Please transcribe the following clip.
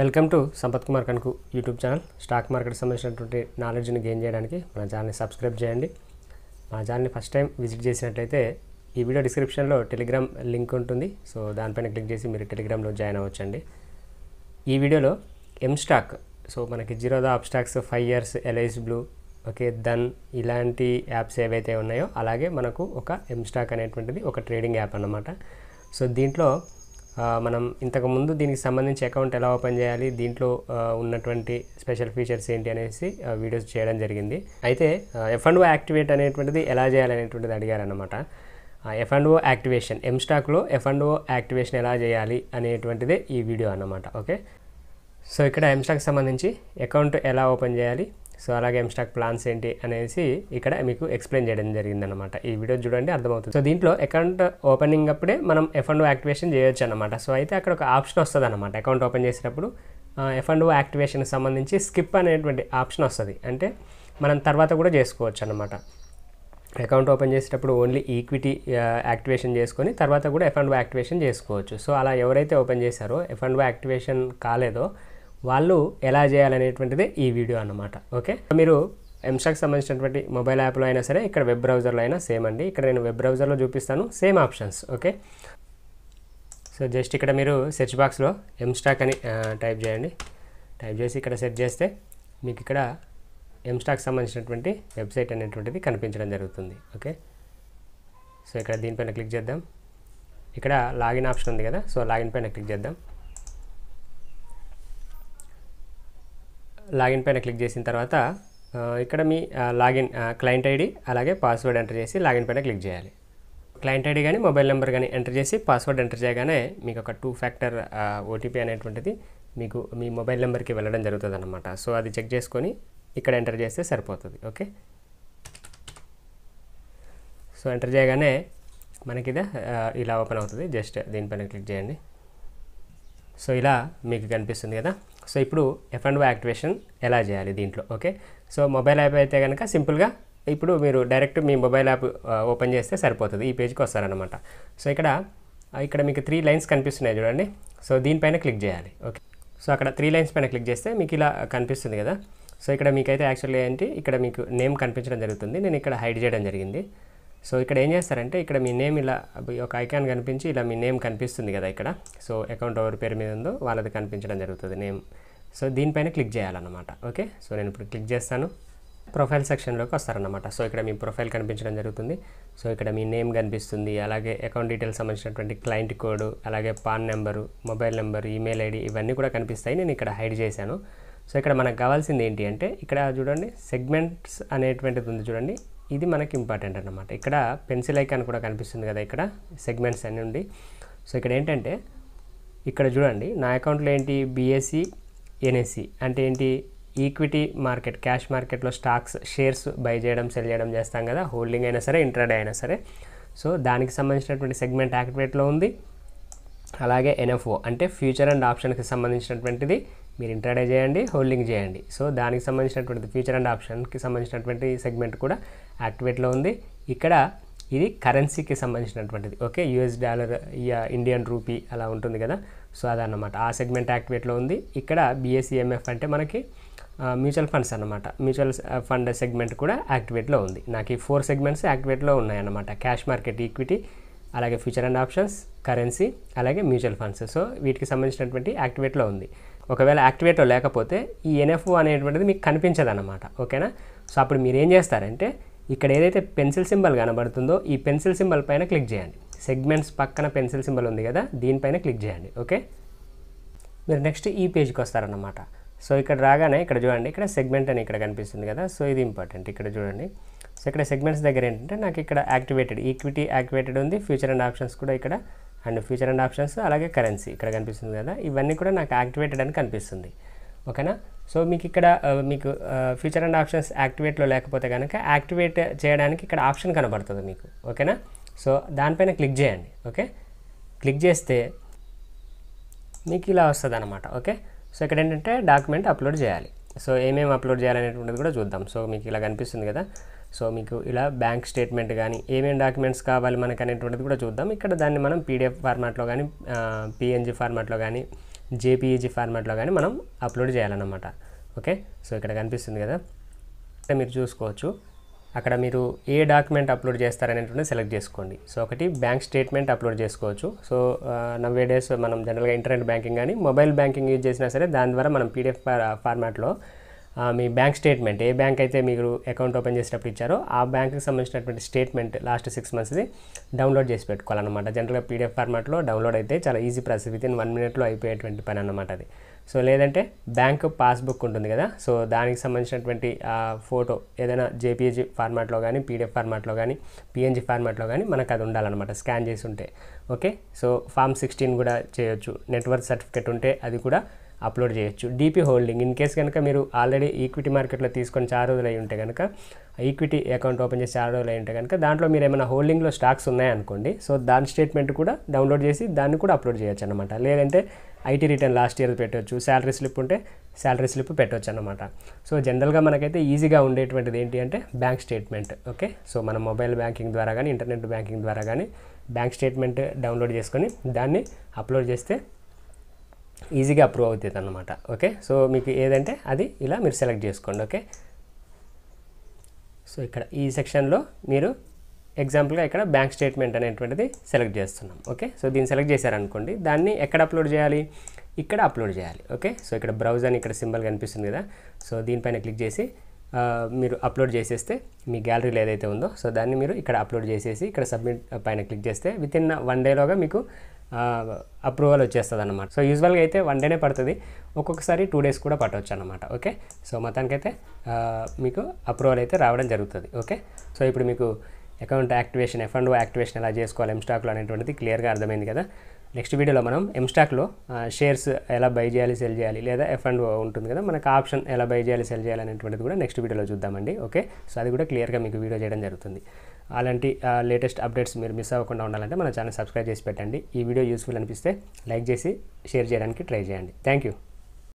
Welcome to Sampath Kumar కనుకు YouTube channel. Stock market సంబంధించినటువంటి నాలెడ్జ్ని గెయిన్ చేయడానికి మన ఛానల్ని సబ్స్క్రైబ్ చేయండి. మన ఛానల్ని ఫస్ట్ టైం విజిట్ చేసినట్లయితే ఈ వీడియో డిస్క్రిప్షన్లో టెలిగ్రామ్ లింక్ ఉంటుంది. సో దానిపైన క్లిక్ చేసి మీరు టెలిగ్రామ్లో జాయిన్ అవ్వచ్చండి. ఈ వీడియోలో ఎం స్టాక్, సో మనకి జీరోదా అప్ స్టాక్స్ 5 years ఎల్ఐస్ బ్లూ, ఓకే, దన్ ఇలాంటి యాప్స్ ఏవైతే ఉన్నాయో అలాగే మనకు ఒక ఎం స్టాక్ అనేటువంటిది ఒక ట్రేడింగ్ యాప్ అన్నమాట. సో దీంట్లో మనం ఇంతకుముందు దీనికి సంబంధించి అకౌంట్ ఎలా ఓపెన్ చేయాలి, దీంట్లో ఉన్నటువంటి స్పెషల్ ఫీచర్స్ ఏంటి అనేసి వీడియోస్ చేయడం జరిగింది. అయితే F&O యాక్టివేట్ అనేటువంటిది ఎలా చేయాలనేటువంటిది అడిగారన్నమాట. F&O యాక్టివేషన్, ఎం స్టాక్లో F&O యాక్టివేషన్ ఎలా చేయాలి అనేటువంటిదే ఈ వీడియో అన్నమాట. ఓకే, సో ఇక్కడ ఎం స్టాక్ సంబంధించి అకౌంట్ ఎలా ఓపెన్ చేయాలి, సో అలాగే ఎం స్టాక్ ప్లాన్స్ ఏంటి అనేసి ఇక్కడ మీకు ఎక్స్ప్లెయిన్ చేయడం జరిగిందనమాట. ఈ వీడియో చూడండి, అర్థమవుతుంది. సో దీంట్లో అకౌంట్ ఓపెనింగ్ అప్పుడే మనం F&O యాక్టివేషన్ చేయొచ్చు అనమాట. సో అయితే అక్కడ ఒక ఆప్షన్ వస్తుంది అనమాట. అకౌంట్ ఓపెన్ చేసేటప్పుడు F&O యాక్టివేషన్కి సంబంధించి స్కిప్ అనేటువంటి ఆప్షన్ వస్తుంది. అంటే మనం తర్వాత కూడా చేసుకోవచ్చు అనమాట. అకౌంట్ ఓపెన్ చేసేటప్పుడు ఓన్లీ ఈక్విటీ యాక్టివేషన్ చేసుకొని తర్వాత కూడా F&O యాక్టివేషన్ చేసుకోవచ్చు. సో అలా ఎవరైతే ఓపెన్ చేశారో F&O యాక్టివేషన్ కాలేదో వాళ్ళు ఎలా చేయాలనేటువంటిదే ఈ వీడియో అన్నమాట. ఓకే, మీరు ఎం స్టాక్ సంబంధించినటువంటి మొబైల్ యాప్లో అయినా సరే, ఇక్కడ వెబ్ బ్రౌజర్లో అయినా సేమ్ అండి. ఇక్కడ నేను వెబ్ బ్రౌజర్లో చూపిస్తాను, same options. Okay, so just ఇక్కడ మీరు సెర్చ్ బాక్స్లో ఎం స్టాక్ అని టైప్ చేయండి. టైప్ చేసి ఇక్కడ సెర్చ్ చేస్తే మీకు ఇక్కడ ఎం స్టాక్ సంబంధించినటువంటి వెబ్సైట్ అనేటువంటిది కనిపించడం జరుగుతుంది. ఓకే, సో ఇక్కడ దీనిపైన క్లిక్ చేద్దాం. ఇక్కడ లాగిన్ ఆప్షన్ ఉంది కదా, సో లాగిన్ పైన క్లిక్ చేద్దాం. లాగిన్ పైన క్లిక్ చేసిన తర్వాత ఇక్కడ మీ లాగిన్ క్లయింట్ ఐడి అలాగే పాస్వర్డ్ ఎంటర్ చేసి లాగిన్ పైన క్లిక్ చేయాలి. క్లయింట్ ఐడి కానీ మొబైల్ నెంబర్ కానీ ఎంటర్ చేసి పాస్వర్డ్ ఎంటర్ చేయగానే మీకు ఒక 2-factor ఓటీపీ అనేటువంటిది మీకు మీ మొబైల్ నెంబర్కి వెళ్ళడం జరుగుతుంది అన్నమాట. సో అది చెక్ చేసుకొని ఇక్కడ ఎంటర్ చేస్తే సరిపోతుంది. ఓకే, సో ఎంటర్ చేయగానే మనకి ఇలా ఓపెన్ అవుతుంది. జస్ట్ దీనిపైన క్లిక్ చేయండి. సో ఇలా మీకు కనిపిస్తుంది కదా. సో ఇప్పుడు F&O యాక్టివేషన్ ఎలా చేయాలి దీంట్లో. ఓకే, సో మొబైల్ యాప్ అయితే కనుక సింపుల్గా ఇప్పుడు మీరు డైరెక్ట్ మీ మొబైల్ యాప్ ఓపెన్ చేస్తే సరిపోతుంది. ఈ పేజ్కి వస్తారనమాట. సో ఇక్కడ మీకు 3 lines కనిపిస్తున్నాయి చూడండి. సో దీనిపైన క్లిక్ చేయాలి. ఓకే, సో అక్కడ 3 lines పైన క్లిక్ చేస్తే మీకు ఇలా కనిపిస్తుంది కదా. సో ఇక్కడ మీకైతే యాక్చువల్లీ ఏంటి, ఇక్కడ మీకు నేమ్ కనిపించడం జరుగుతుంది. నేను ఇక్కడ హైడ్ చేయడం జరిగింది. సో ఇక్కడ ఏం చేస్తారంటే ఇక్కడ మీ నేమ్ ఇలా ఒక ఐకాన్ కనిపించి ఇలా మీ నేమ్ కనిపిస్తుంది కదా ఇక్కడ. సో అకౌంట్ ఎవరి పేరు మీద ఉందో వాళ్ళది కనిపించడం జరుగుతుంది నేమ్. సో దీనిపైన క్లిక్ చేయాలన్నమాట. ఓకే, సో నేను ఇప్పుడు క్లిక్ చేస్తాను. ప్రొఫైల్ సెక్షన్లోకి వస్తారన్నమాట. సో ఇక్కడ మీ ప్రొఫైల్ కనిపించడం జరుగుతుంది. సో ఇక్కడ మీ నేమ్ కనిపిస్తుంది, అలాగే అకౌంట్ డీటెయిల్స్ సంబంధించినటువంటి క్లయింట్ కోడ్, అలాగే pan number, mobile number, email ID ఇవన్నీ కూడా కనిపిస్తాయి. నేను ఇక్కడ హైడ్ చేశాను. సో ఇక్కడ మనకు కావాల్సింది ఏంటి అంటే ఇక్కడ చూడండి సెగ్మెంట్స్ అనేటువంటిది ఉంది చూడండి. ఇది మనకి ఇంపార్టెంట్ అన్నమాట. ఇక్కడ పెన్సిల్ ఐకాన్ కూడా కనిపిస్తుంది కదా, ఇక్కడ సెగ్మెంట్స్ అన్నీ ఉంది. సో ఇక్కడ ఏంటంటే ఇక్కడ చూడండి నా అకౌంట్లో ఏంటి BSE NSE అంటే ఏంటి, ఈక్విటీ మార్కెట్, క్యాష్ మార్కెట్లో స్టాక్స్, షేర్స్ బై చేయడం సెల్ చేయడం చేస్తాం కదా, హోల్డింగ్ అయినా సరే ఇంట్రాడే అయినా సరే. సో దానికి సంబంధించినటువంటి సెగ్మెంట్ యాక్టివేట్లో ఉంది. అలాగే NFO అంటే ఫ్యూచర్ అండ్ ఆప్షన్కి సంబంధించినటువంటిది మీరు ఇంట్రాడే చేయండి, హోల్డింగ్ చేయండి. సో దానికి సంబంధించినటువంటి ఫ్యూచర్ అండ్ ఆప్షన్కి సంబంధించినటువంటి సెగ్మెంట్ కూడా యాక్టివేట్లో ఉంది. ఇక్కడ ఇది కరెన్సీకి సంబంధించినటువంటిది. Okay, US dollar, Indian rupee అలా ఉంటుంది కదా. సో అదన్నమాట ఆ సెగ్మెంట్ యాక్టివేట్లో ఉంది. ఇక్కడ BSE MF అంటే మనకి మ్యూచువల్ ఫండ్స్ అన్నమాట. మ్యూచువల్ ఫండ్ సెగ్మెంట్ కూడా యాక్టివేట్లో ఉంది. నాకు ఈ 4 segments యాక్టివేట్లో ఉన్నాయన్నమాట. క్యాష్ మార్కెట్, ఈక్విటీ, అలాగే ఫ్యూచర్ అండ్ ఆప్షన్స్, కరెన్సీ, అలాగే మ్యూచువల్ ఫండ్స్. సో వీటికి సంబంధించినటువంటి యాక్టివేట్లో ఉంది. ఒకవేళ యాక్టివేట్లో లేకపోతే ఈ NFO అనేటువంటిది మీకు కనిపించదు అన్నమాట. ఓకేనా, సో అప్పుడు మీరు ఏం చేస్తారంటే ఇక్కడ ఏదైతే పెన్సిల్ సింబల్ కనబడుతుందో ఈ పెన్సిల్ సింబల్ పైన క్లిక్ చేయండి. సెగ్మెంట్స్ పక్కన పెన్సిల్ సింబల్ ఉంది కదా, దీనిపైన క్లిక్ చేయండి. ఓకే, మీరు నెక్స్ట్ ఈ పేజ్కి వస్తారన్నమాట. సో ఇక్కడ రాగానే ఇక్కడ చూడండి, ఇక్కడ సెగ్మెంట్ అని ఇక్కడ కనిపిస్తుంది కదా. సో ఇది ఇంపార్టెంట్. ఇక్కడ చూడండి, సో ఇక్కడ సెగ్మెంట్స్ దగ్గర ఏంటంటే నాకు ఇక్కడ యాక్టివేటెడ్, ఈక్విటీ యాక్టివేటెడ్ ఉంది, ఫ్యూచర్ అండ్ ఆప్షన్స్ కూడా ఇక్కడ, అండ్ ఫ్యూచర్ అండ్ ఆప్షన్స్ అలాగే కరెన్సీ ఇక్కడ కనిపిస్తుంది కదా. ఇవన్నీ కూడా నాకు యాక్టివేటెడ్ అని కనిపిస్తుంది. ఓకేనా, సో మీకు ఇక్కడ మీకు ఫ్యూచర్ అండ్ ఆప్షన్స్ యాక్టివేట్లో లేకపోతే కనుక యాక్టివేట్ చేయడానికి ఇక్కడ ఆప్షన్ కనబడుతుంది మీకు. ఓకేనా, సో దానిపైన క్లిక్ చేయండి. ఓకే, క్లిక్ చేస్తే మీకు ఇలా వస్తుంది అనమాట. ఓకే, సో ఇక్కడ ఏంటంటే డాక్యుమెంట్ అప్లోడ్ చేయాలి. సో ఏమేమి అప్లోడ్ చేయాలనేటువంటిది కూడా చూద్దాం. సో మీకు ఇలా కనిపిస్తుంది కదా. సో మీకు ఇలా బ్యాంక్ స్టేట్మెంట్ కానీ ఏమేమి డాక్యుమెంట్స్ కావాలి మనకు అనేటువంటిది కూడా చూద్దాం. ఇక్కడ దాన్ని మనం PDF ఫార్మాట్లో కానీ PNG ఫార్మాట్లో కానీ జేపీఈజీ ఫార్మాట్లో కానీ మనం అప్లోడ్ చేయాలన్నమాట. ఓకే, సో ఇక్కడ కనిపిస్తుంది కదా, మీరు చూసుకోవచ్చు. అక్కడ మీరు ఏ డాక్యుమెంట్ అప్లోడ్ చేస్తారనేటువంటి సెలెక్ట్ చేసుకోండి. సో ఒకటి బ్యాంక్ స్టేట్మెంట్ అప్లోడ్ చేసుకోవచ్చు. సో నవ్వే డేస్ మనం జనరల్గా ఇంటర్నెట్ బ్యాంకింగ్ కానీ మొబైల్ బ్యాంకింగ్ యూజ్ చేసినా సరే దాని ద్వారా మనం పీడిఎఫ్ ఫార్మాట్లో మీ బ్యాంక్ స్టేట్మెంట్ ఏ బ్యాంక్ అయితే మీరు అకౌంట్ ఓపెన్ చేసేటప్పుడు ఇచ్చారో ఆ బ్యాంక్కి సంబంధించినటువంటి స్టేట్మెంట్ లాస్ట్ 6 monthsది డౌన్లోడ్ చేసి పెట్టుకోవాలన్నమాట. జనరల్గా పీడిఎఫ్ ఫార్మాట్లో డౌన్లోడ్ అయితే చాలా ఈజీ ప్రాసెస్, వితిన్ 1 minute అయిపోయేటువంటి పని అన్నమాట అది. సో లేదంటే బ్యాంక్ పాస్బుక్ ఉంటుంది కదా, సో దానికి సంబంధించినటువంటి ఫోటో ఏదైనా జేపీజీ ఫార్మాట్లో కానీ పీడిఎఫ్ ఫార్మాట్లో కానీ పిఎన్జీ ఫార్మాట్లో కానీ మనకు అది ఉండాలన్నమాట, స్కాన్ చేసి ఉంటే. ఓకే, సో ఫామ్ 16 కూడా చేయొచ్చు. నెట్వర్క్ సర్టిఫికేట్ ఉంటే అది కూడా అప్లోడ్ చేయొచ్చు. డీపీ హోల్డింగ్ ఇన్ కేస్ కనుక మీరు ఆల్రెడీ ఈక్విటీ మార్కెట్లో తీసుకొని 4 రోజులు అయి ఉంటే కనుక, ఈక్విటీ అకౌంట్ ఓపెన్ చేసి 4 రోజులు అయి ఉంటే కనుక దాంట్లో మీరు ఏమైనా హోల్డింగ్లో స్టాక్స్ ఉన్నాయనుకోండి, సో దాని స్టేట్మెంట్ కూడా డౌన్లోడ్ చేసి దాన్ని కూడా అప్లోడ్ చేయొచ్చు అనమాట. లేదంటే ఐటీ రిటర్న్ లాస్ట్ ఇయర్ పెట్టవచ్చు, శాలరీ స్లిప్ ఉంటే శాలరీ స్లిప్ పెట్టవచ్చు అనమాట. సో జనరల్గా మనకైతే ఈజీగా ఉండేటువంటిది ఏంటి అంటే బ్యాంక్ స్టేట్మెంట్. ఓకే, సో మనం మొబైల్ బ్యాంకింగ్ ద్వారా కానీ ఇంటర్నెట్ బ్యాంకింగ్ ద్వారా కానీ బ్యాంక్ స్టేట్మెంట్ డౌన్లోడ్ చేసుకొని దాన్ని అప్లోడ్ చేస్తే ఈజీగా అప్రూవ్ అవుతుంది అన్నమాట. ఓకే, సో మీకు ఏదంటే అది ఇలా మీరు సెలెక్ట్ చేసుకోండి. ఓకే, సో ఇక్కడ ఈ సెక్షన్లో మీరు ఎగ్జాంపుల్గా ఇక్కడ బ్యాంక్ స్టేట్మెంట్ అనేటువంటిది సెలెక్ట్ చేస్తున్నాం. ఓకే, సో దీన్ని సెలెక్ట్ చేశారనుకోండి, దాన్ని ఎక్కడ అప్లోడ్ చేయాలి, ఇక్కడ అప్లోడ్ చేయాలి. ఓకే, సో ఇక్కడ బ్రౌజ్ అని ఇక్కడ సింబల్ కనిపిస్తుంది కదా, సో దీనిపైన క్లిక్ చేసి మీరు అప్లోడ్ చేసేస్తే మీ గ్యాలరీలో ఏదైతే ఉందో సో దాన్ని మీరు ఇక్కడ అప్లోడ్ చేసేసి ఇక్కడ సబ్మిట్ పైన క్లిక్ చేస్తే వితిన్ 1 dayలోగా మీకు అప్రూవల్ వచ్చేస్తుంది అన్నమాట. సో యూజువల్గా అయితే 1 day పడుతుంది, ఒక్కొక్కసారి 2 days కూడా పట్టవచ్చు అనమాట. ఓకే, సో మొత్తానికైతే మీకు అప్రూవల్ అయితే రావడం జరుగుతుంది. ఓకే, సో ఇప్పుడు మీకు అకౌంట్ యాక్టివేషన్ F&O యాక్టివేషన్ ఎలా చేసుకోవాలి ఎంస్టాక్లో అనేటువంటిది క్లియర్గా అర్థమైంది కదా. నెక్స్ట్ వీడియోలో మనం ఎంస్టాక్లో షేర్స్ ఎలా బై చేయాలి, సెల్ చేయాలి, లేదా F&O ఉంటుంది కదా మనకు ఆప్షన్ ఎలా బై చేయాలి, సెల్ చేయాలి అనేటువంటిది కూడా నెక్స్ట్ వీడియోలో చూద్దామండి. ఓకే, సో అది కూడా క్లియర్గా మీకు వీడియో చేయడం జరుగుతుంది. అలాంటి లేటెస్ట్ అప్డేట్స్ మీరు మిస్ అవ్వకుండా ఉండాలంటే మన ఛానల్ సబ్స్క్రైబ్ చేసి పెట్టండి. ఈ వీడియో యూస్ఫుల్ అనిపిస్తే లైక్ చేసి షేర్ చేయడానికి ట్రై చేయండి. Thank you.